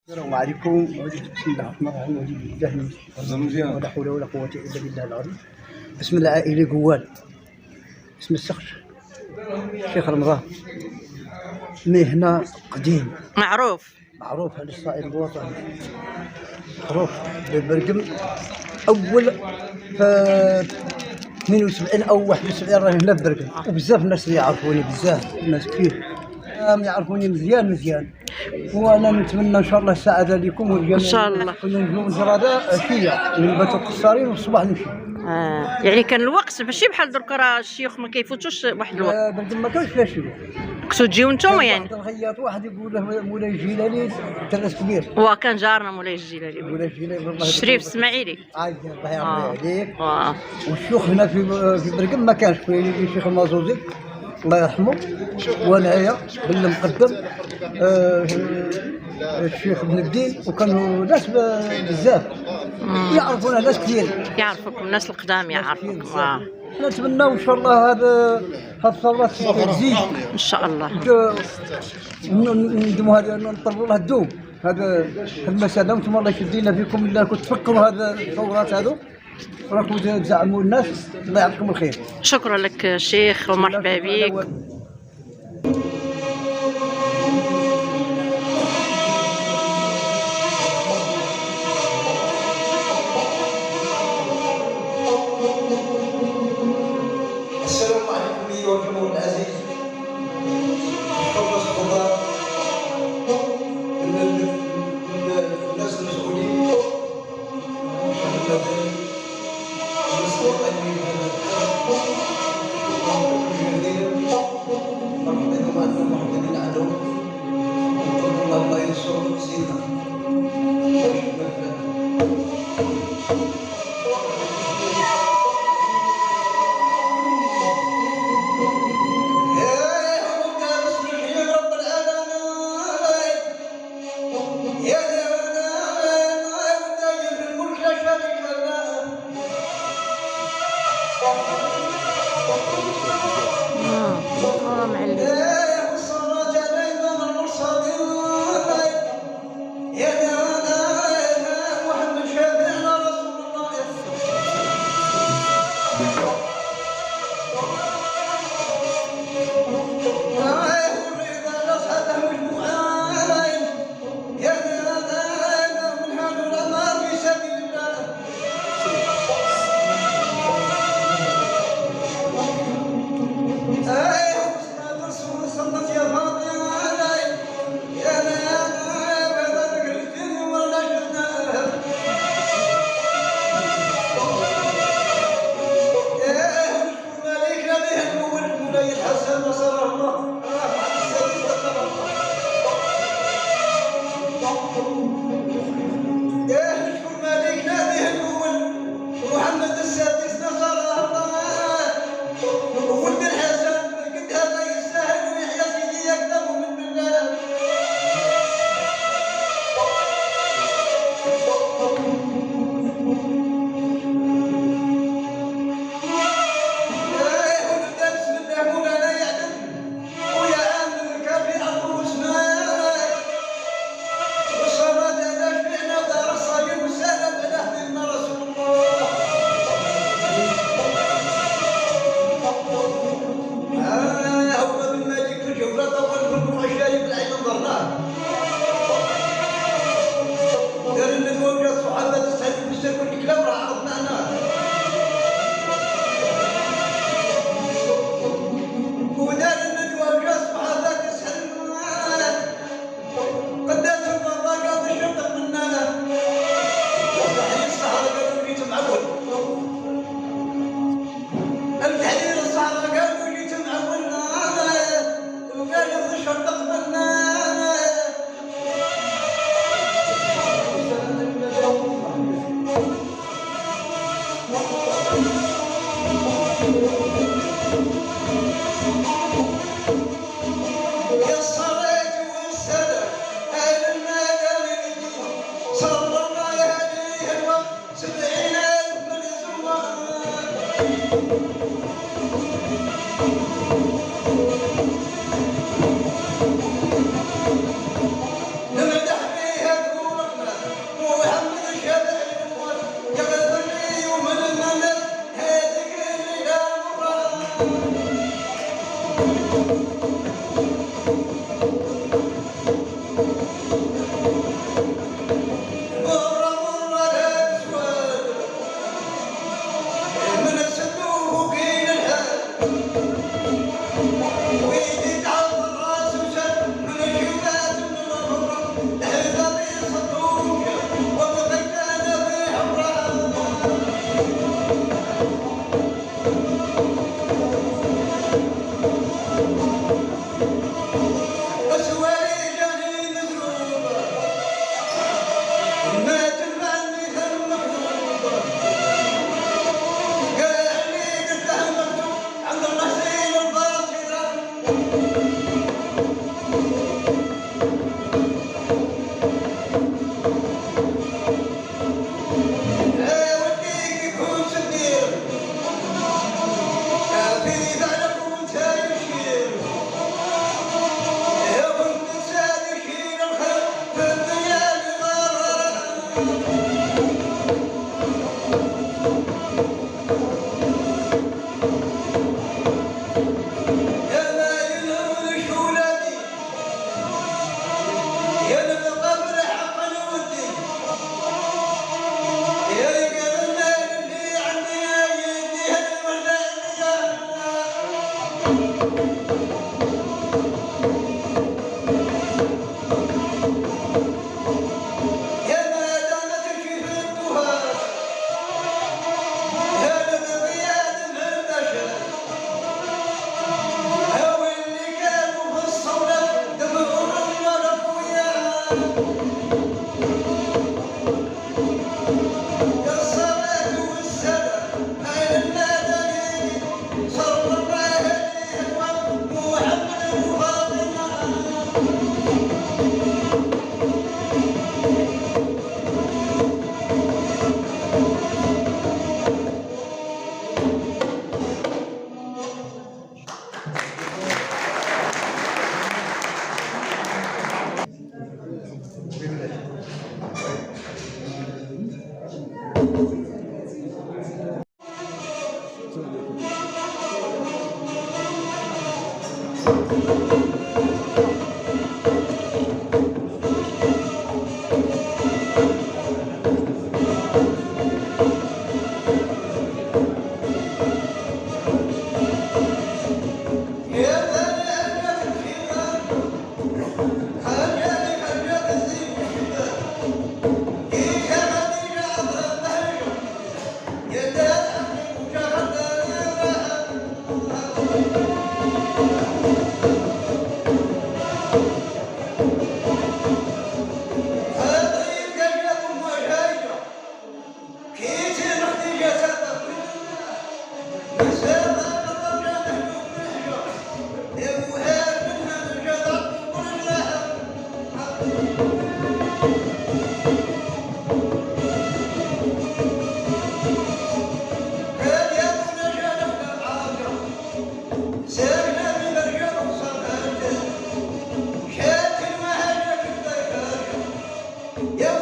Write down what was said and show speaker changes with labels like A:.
A: السلام عليكم. بسم الله الرحمن الرحيم. أعوذ بالله من الشيطان الرجيم ولا حول ولا قوة إلا بالله العظيم. اسم العائلة قوال، اسم الشخص الشيخ رمضان. مهنة قديم معروف على الصعيد الوطني، معروف بالبرقم. أول ف 72 أو 71 راه هنا ببرقم، وبزاف الناس اللي يعرفوني، بزاف الناس كثير يعرفوني مزيان. وانا نتمنى ان شاء الله السعاده لكم والجميع ان شاء الله. كنا نجيو الجرادة عشيه نباتوا قصارين والصباح نمشي.
B: يعني كان الوقت ماشي بحال درك، راه الشيوخ ما كيفوتوش واحد الوقت.
A: برقم ما كانش فيها شيوخ،
B: كنتو تجيو نتوما يعني.
A: واحد الخياط واحد يقول له مولاي الجيلاني تراس كبير.
B: هو كان جارنا مولاي الجيلاني،
A: مولاي الجيلاني والله
B: الشريف السماعيلي.
A: الله يرضي عليك. والشيوخ هنا في برقم ما كانش فيه الشيخ المازوزي الله يرحمه، وانايا بالمقدم الشيخ ابن الدين، وكانوا ناس بزاف يعرفونا، ناس كثير
B: يعرفوكم، الناس القدام يعرفوكم.
A: نتمناو ان شاء الله هذا الثورات تزيد
B: ان شاء الله،
A: ندموا هذا، نطلبوا لها الدوم هذا المساله. وانتم الله يشدينا فيكم، الا كنتوا تفكروا هذا الثورات هذو راكم تزعموا الناس. الله يعطيكم الخير.
B: شكرا لك شيخ ومرحبا بك.
A: السلام عليكم ايها الجمهور العزيز، حرص القضاء، الناس المسؤولين، الله ينصر سيدنا. نمدح بها
C: Yeah.